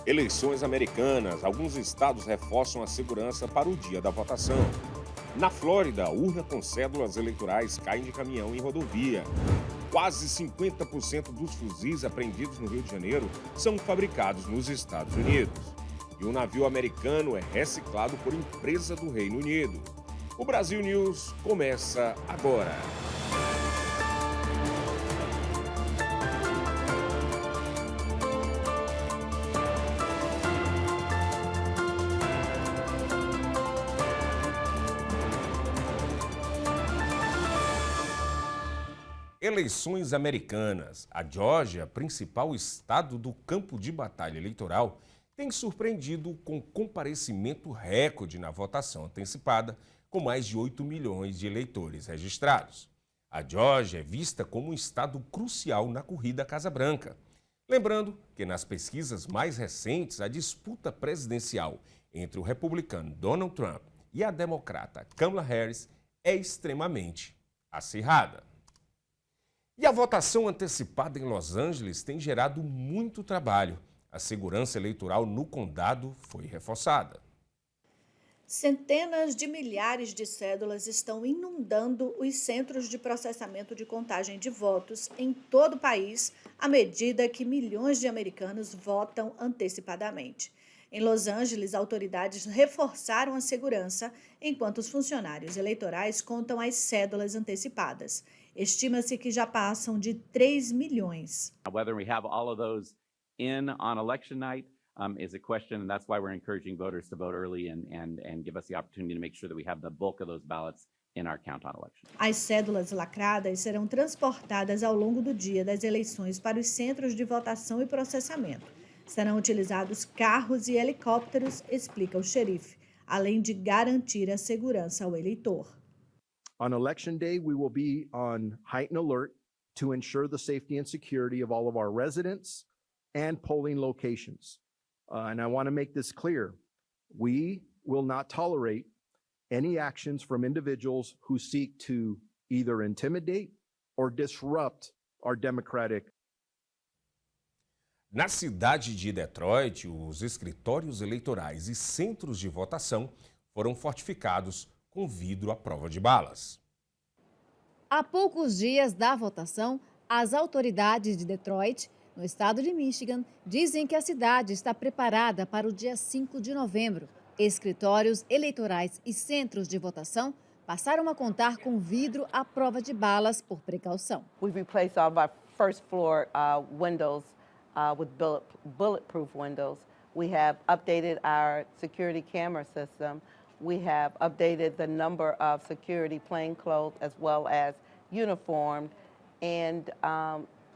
Eleições americanas. Alguns estados reforçam a segurança para o dia da votação. Na Flórida, urna com cédulas eleitorais caem de caminhão em rodovia. Quase 50% dos fuzis apreendidos no Rio de Janeiro são fabricados nos Estados Unidos. E um navio americano é reciclado por empresa do Reino Unido. O Brasil News começa agora. Eleições americanas. A Geórgia, principal estado do campo de batalha eleitoral, tem surpreendido com comparecimento recorde na votação antecipada, com mais de 8 milhões de eleitores registrados. A Geórgia é vista como um estado crucial na corrida à Casa Branca. Lembrando que nas pesquisas mais recentes, a disputa presidencial entre o republicano Donald Trump e a democrata Kamala Harris é extremamente acirrada. E a votação antecipada em Los Angeles tem gerado muito trabalho. A segurança eleitoral no condado foi reforçada. Centenas de milhares de cédulas estão inundando os centros de processamento de contagem de votos em todo o país, à medida que milhões de americanos votam antecipadamente. Em Los Angeles, autoridades reforçaram a segurança, enquanto os funcionários eleitorais contam as cédulas antecipadas. Estima-se que já passam de 3 milhões. Whether we have all of those in on election night is a question, and that's why we're encouraging voters to vote early and give us the opportunity to make sure that we have the bulk of those ballots in our count on election. As cédulas lacradas serão transportadas ao longo do dia das eleições para os centros de votação e processamento. Serão utilizados carros e helicópteros, explica o xerife, além de garantir a segurança ao eleitor. On election day, we will be on heightened alert to ensure the safety and security of all of our residents and polling locations. And I want to make this clear. We will not tolerate any actions from individuals who seek to either intimidate or disrupt our democratic. Na cidade de Detroit, os escritórios eleitorais e centros de votação foram fortificados com vidro à prova de balas. Há poucos dias da votação, as autoridades de Detroit, no estado de Michigan, dizem que a cidade está preparada para o dia 5 de novembro. Escritórios eleitorais e centros de votação passaram a contar com vidro à prova de balas por precaução. We've replaced all of our first floor windows with bulletproof windows. We have updated our security camera system. We have updated the number of security plainclothes as well as uniformed, and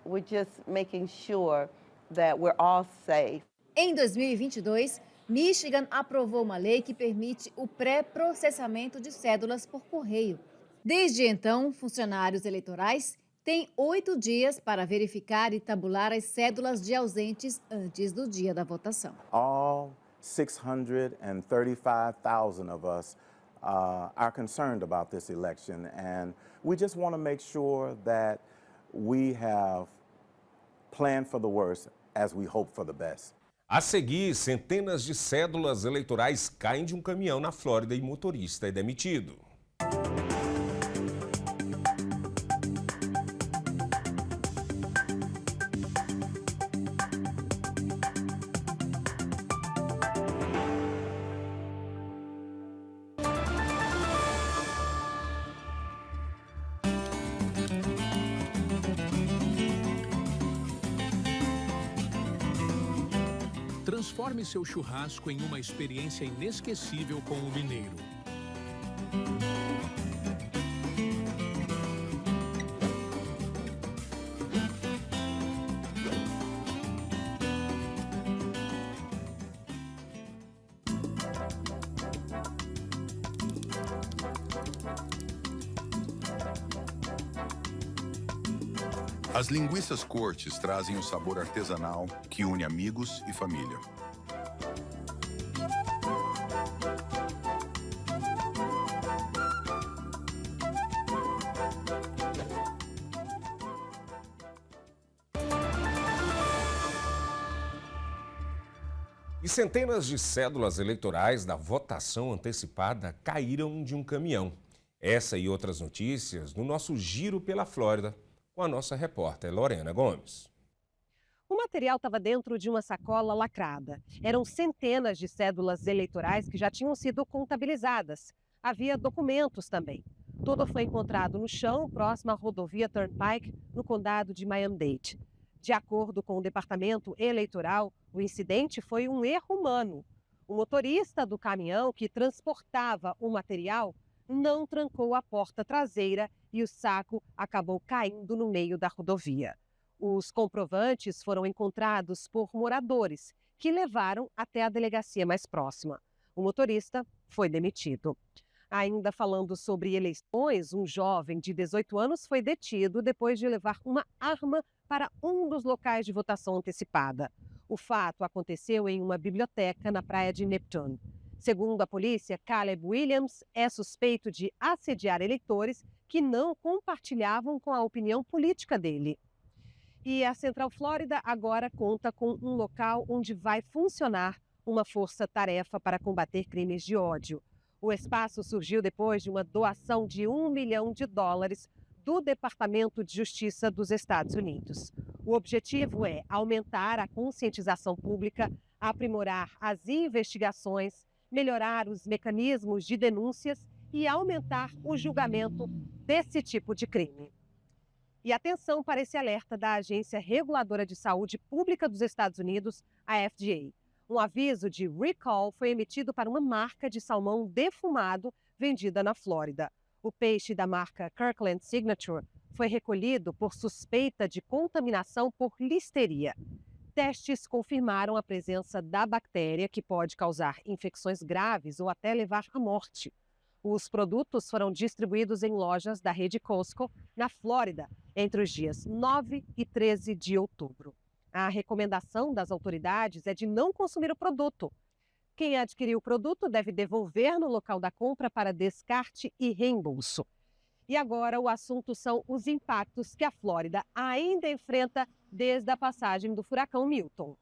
we're just making sure that we're all safe. Em 2022, Michigan aprovou uma lei que permite o pré-processamento de cédulas por correio. Desde então, funcionários eleitorais têm 8 dias para verificar e tabular as cédulas de ausentes antes do dia da votação. All 635,000 of us are concerned about this election, and we just want to make sure that we have planned for the worst as we hope for the best. A seguir, centenas de cédulas eleitorais caem de um caminhão na Flórida e motorista é demitido. Transforme seu churrasco em uma experiência inesquecível com o mineiro. As linguiças Cortes trazem o sabor artesanal que une amigos e família. E centenas de cédulas eleitorais da votação antecipada caíram de um caminhão. Essa e outras notícias no nosso Giro pela Flórida, com a nossa repórter Lorena Gomes. O material estava dentro de uma sacola lacrada. Eram centenas de cédulas eleitorais que já tinham sido contabilizadas. Havia documentos também. Tudo foi encontrado no chão, próximo à rodovia Turnpike, no condado de Miami-Dade. De acordo com o Departamento Eleitoral, o incidente foi um erro humano. O motorista do caminhão que transportava o material não trancou a porta traseira e o saco acabou caindo no meio da rodovia. Os comprovantes foram encontrados por moradores, que levaram até a delegacia mais próxima. O motorista foi demitido. Ainda falando sobre eleições, um jovem de 18 anos foi detido depois de levar uma arma para um dos locais de votação antecipada. O fato aconteceu em uma biblioteca na praia de Neptune. Segundo a polícia, Caleb Williams é suspeito de assediar eleitores que não compartilhavam com a opinião política dele. E a Central Flórida agora conta com um local onde vai funcionar uma força-tarefa para combater crimes de ódio. O espaço surgiu depois de uma doação de $1 milhão do Departamento de Justiça dos Estados Unidos. O objetivo é aumentar a conscientização pública, aprimorar as investigações, melhorar os mecanismos de denúncias e aumentar o julgamento desse tipo de crime. E atenção para esse alerta da Agência Reguladora de Saúde Pública dos Estados Unidos, a FDA. Um aviso de recall foi emitido para uma marca de salmão defumado vendida na Flórida. O peixe da marca Kirkland Signature foi recolhido por suspeita de contaminação por listeria. Testes confirmaram a presença da bactéria, que pode causar infecções graves ou até levar à morte. Os produtos foram distribuídos em lojas da rede Costco, na Flórida, entre os dias 9 e 13 de outubro. A recomendação das autoridades é de não consumir o produto. Quem adquiriu o produto deve devolver no local da compra para descarte e reembolso. E agora o assunto são os impactos que a Flórida ainda enfrenta desde a passagem do furacão Milton.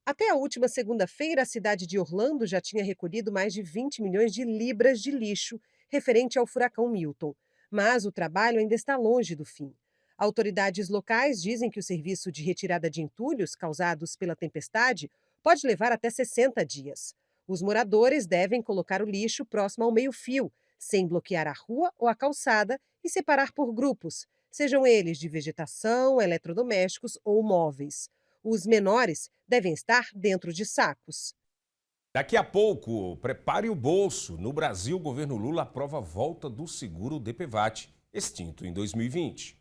Até a última segunda-feira, a cidade de Orlando já tinha recolhido mais de 20 milhões de libras de lixo referente ao furacão Milton. Mas o trabalho ainda está longe do fim. Autoridades locais dizem que o serviço de retirada de entulhos causados pela tempestade pode levar até 60 dias. Os moradores devem colocar o lixo próximo ao meio-fio, sem bloquear a rua ou a calçada e separar por grupos, sejam eles de vegetação, eletrodomésticos ou móveis. Os menores devem estar dentro de sacos. Daqui a pouco, prepare o bolso. No Brasil, o governo Lula aprova a volta do seguro DPVAT, extinto em 2020.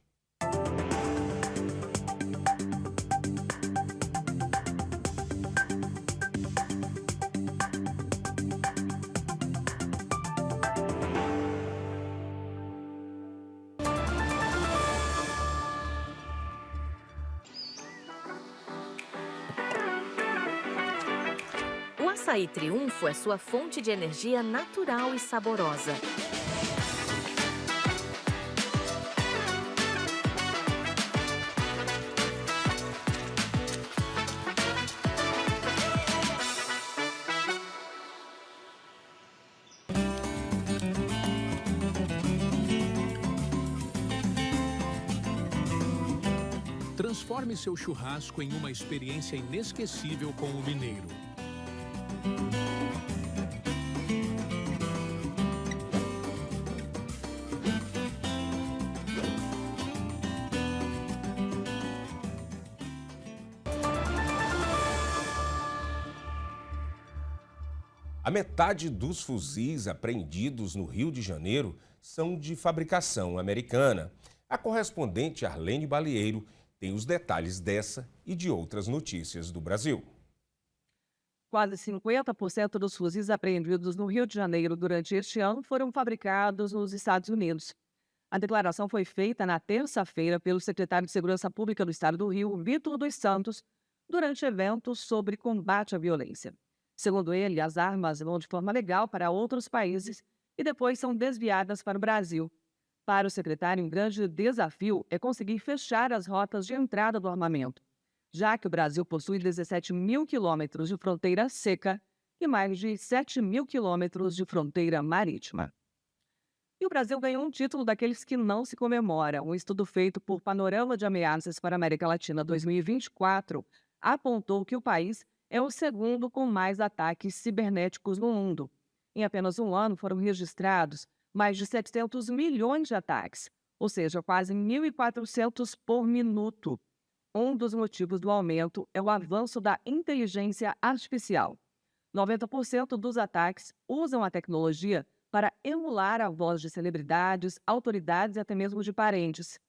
O açaí Triunfo é sua fonte de energia natural e saborosa. Transforme seu churrasco em uma experiência inesquecível com o Mineiro. A metade dos fuzis apreendidos no Rio de Janeiro são de fabricação americana. A correspondente Arlene Balieiro tem os detalhes dessa e de outras notícias do Brasil. Quase 50% dos fuzis apreendidos no Rio de Janeiro durante este ano foram fabricados nos Estados Unidos. A declaração foi feita na terça-feira pelo secretário de Segurança Pública do Estado do Rio, Vitor dos Santos, durante eventos sobre combate à violência. Segundo ele, as armas vão de forma legal para outros países e depois são desviadas para o Brasil. Para o secretário, um grande desafio é conseguir fechar as rotas de entrada do armamento, já que o Brasil possui 17 mil quilômetros de fronteira seca e mais de 7 mil quilômetros de fronteira marítima. E o Brasil ganhou um título daqueles que não se comemora. Um estudo feito por Panorama de Ameaças para a América Latina 2024 apontou que o país é o segundo com mais ataques cibernéticos no mundo. Em apenas um ano foram registrados mais de 700 milhões de ataques, ou seja, quase 1.400 por minuto. Um dos motivos do aumento é o avanço da inteligência artificial. 90% dos ataques usam a tecnologia para emular a voz de celebridades, autoridades e até mesmo de parentes.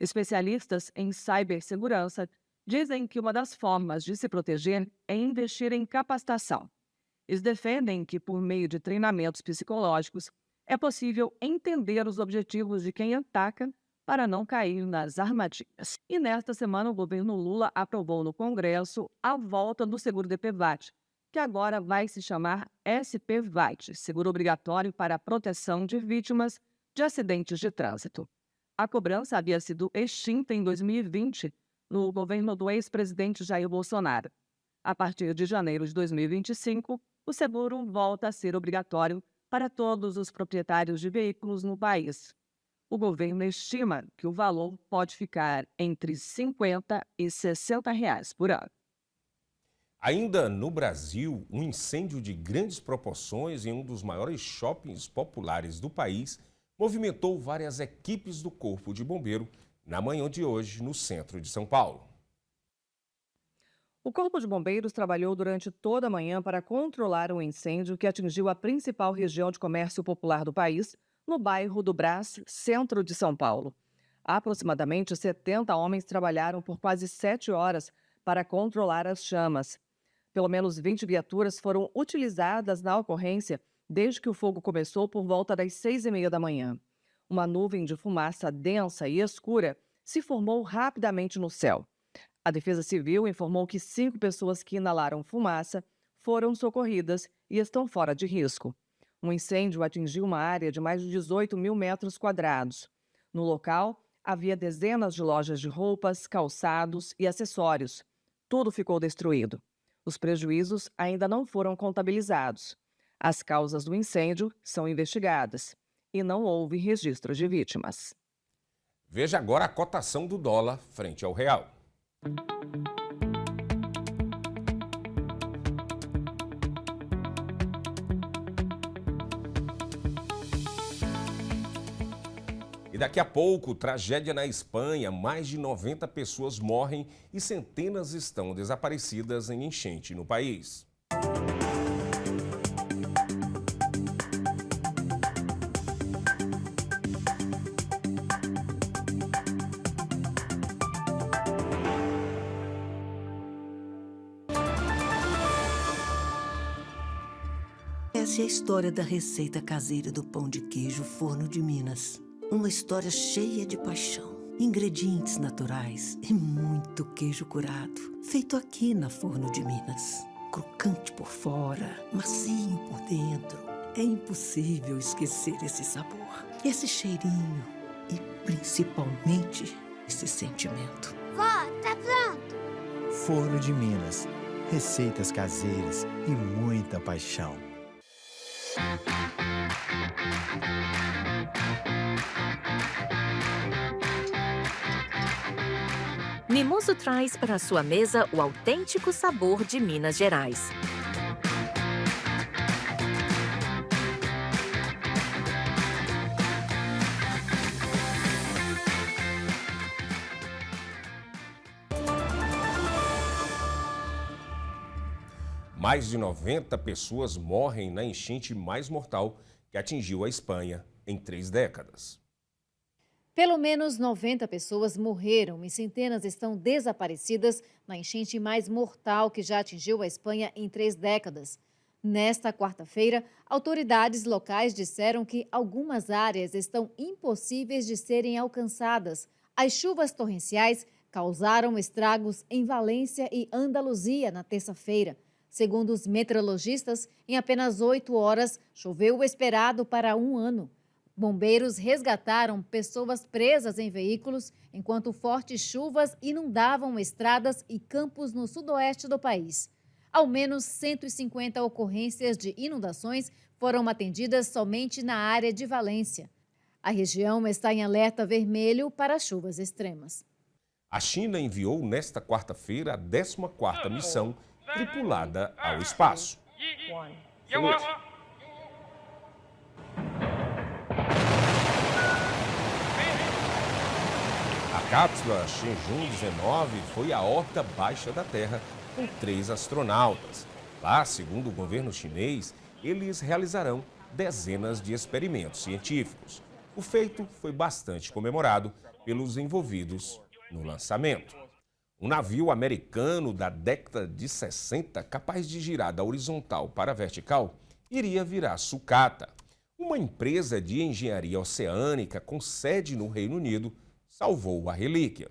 Especialistas em cibersegurança dizem que uma das formas de se proteger é investir em capacitação. Eles defendem que, por meio de treinamentos psicológicos, é possível entender os objetivos de quem ataca para não cair nas armadilhas. E nesta semana, o governo Lula aprovou no Congresso a volta do seguro DPVAT, que agora vai se chamar SPVAT, seguro obrigatório para a proteção de vítimas de acidentes de trânsito. A cobrança havia sido extinta em 2020, no governo do ex-presidente Jair Bolsonaro. A partir de janeiro de 2025, o seguro volta a ser obrigatório para todos os proprietários de veículos no país. O governo estima que o valor pode ficar entre R$ 50 e R$ 60 por ano. Ainda no Brasil, um incêndio de grandes proporções em um dos maiores shoppings populares do país movimentou várias equipes do Corpo de Bombeiro na manhã de hoje, no centro de São Paulo. O Corpo de Bombeiros trabalhou durante toda a manhã para controlar um incêndio que atingiu a principal região de comércio popular do país, no bairro do Brás, centro de São Paulo. Aproximadamente 70 homens trabalharam por quase 7 horas para controlar as chamas. Pelo menos 20 viaturas foram utilizadas na ocorrência desde que o fogo começou por volta das 6h30 da manhã. Uma nuvem de fumaça densa e escura se formou rapidamente no céu. A Defesa Civil informou que 5 pessoas que inalaram fumaça foram socorridas e estão fora de risco. Um incêndio atingiu uma área de mais de 18 mil metros quadrados. No local, havia dezenas de lojas de roupas, calçados e acessórios. Tudo ficou destruído. Os prejuízos ainda não foram contabilizados. As causas do incêndio são investigadas e não houve registro de vítimas. Veja agora a cotação do dólar frente ao real. E daqui a pouco, tragédia na Espanha, mais de 90 pessoas morrem e centenas estão desaparecidas em enchente no país. Essa é a história da receita caseira do pão de queijo Forno de Minas. Uma história cheia de paixão, ingredientes naturais e muito queijo curado. Feito aqui na Forno de Minas. Crocante por fora, macio por dentro. É impossível esquecer esse sabor, esse cheirinho e principalmente esse sentimento. Vó, tá pronto? Forno de Minas. Receitas caseiras e muita paixão. Mimoso traz para a sua mesa o autêntico sabor de Minas Gerais. Mais de 90 pessoas morrem na enchente mais mortal que atingiu a Espanha em 3 décadas. Pelo menos 90 pessoas morreram e centenas estão desaparecidas na enchente mais mortal que já atingiu a Espanha em 3 décadas. Nesta quarta-feira, autoridades locais disseram que algumas áreas estão impossíveis de serem alcançadas. As chuvas torrenciais causaram estragos em Valência e Andaluzia na terça-feira. Segundo os meteorologistas, em apenas 8 horas, choveu o esperado para um ano. Bombeiros resgataram pessoas presas em veículos enquanto fortes chuvas inundavam estradas e campos no sudoeste do país. Ao menos 150 ocorrências de inundações foram atendidas somente na área de Valência. A região está em alerta vermelho para chuvas extremas. A China enviou nesta quarta-feira a 14ª missão tripulada ao espaço. A cápsula Shenzhou 19 foi à órbita baixa da Terra com 3 astronautas. Lá, segundo o governo chinês, eles realizarão dezenas de experimentos científicos. O feito foi bastante comemorado pelos envolvidos no lançamento. Um navio americano da década de 60, capaz de girar da horizontal para a vertical, iria virar sucata. Uma empresa de engenharia oceânica com sede no Reino Unido salvou a relíquia.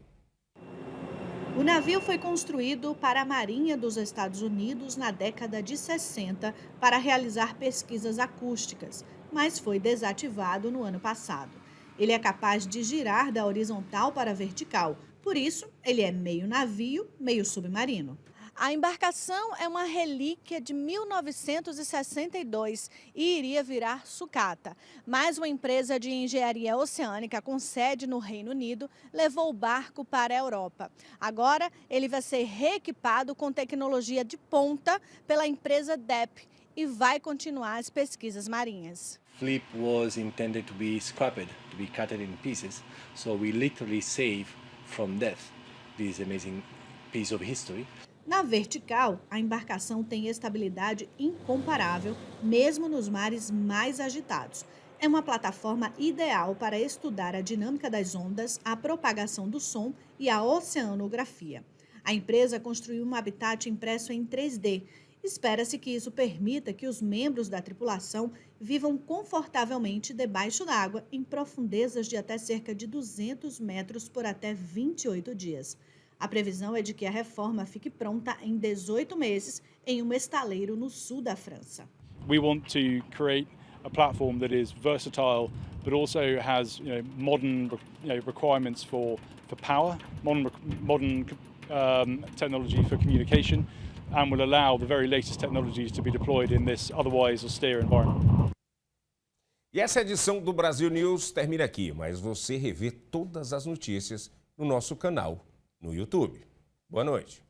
O navio foi construído para a Marinha dos Estados Unidos na década de 60 para realizar pesquisas acústicas, mas foi desativado no ano passado. Ele é capaz de girar da horizontal para a vertical, por isso ele é meio navio, meio submarino. A embarcação é uma relíquia de 1962 e iria virar sucata. Mas uma empresa de engenharia oceânica com sede no Reino Unido levou o barco para a Europa. Agora ele vai ser reequipado com tecnologia de ponta pela empresa DEP e vai continuar as pesquisas marinhas. Flip was intended to be scrapped, to be cut in pieces, so we literally save from death this amazing piece of history. Na vertical, a embarcação tem estabilidade incomparável, mesmo nos mares mais agitados. É uma plataforma ideal para estudar a dinâmica das ondas, a propagação do som e a oceanografia. A empresa construiu um habitat impresso em 3D. Espera-se que isso permita que os membros da tripulação vivam confortavelmente debaixo d'água em profundezas de até cerca de 200 metros por até 28 dias. A previsão é de que a reforma fique pronta em 18 meses em um estaleiro no sul da França. We want to create a platform that is versatile, but also has modern requirements for power, modern technology for communication, and will allow the very latest technologies to be deployed in this otherwise austere environment. E essa edição do Brasil News termina aqui, mas você revê todas as notícias no nosso canal no YouTube. Boa noite.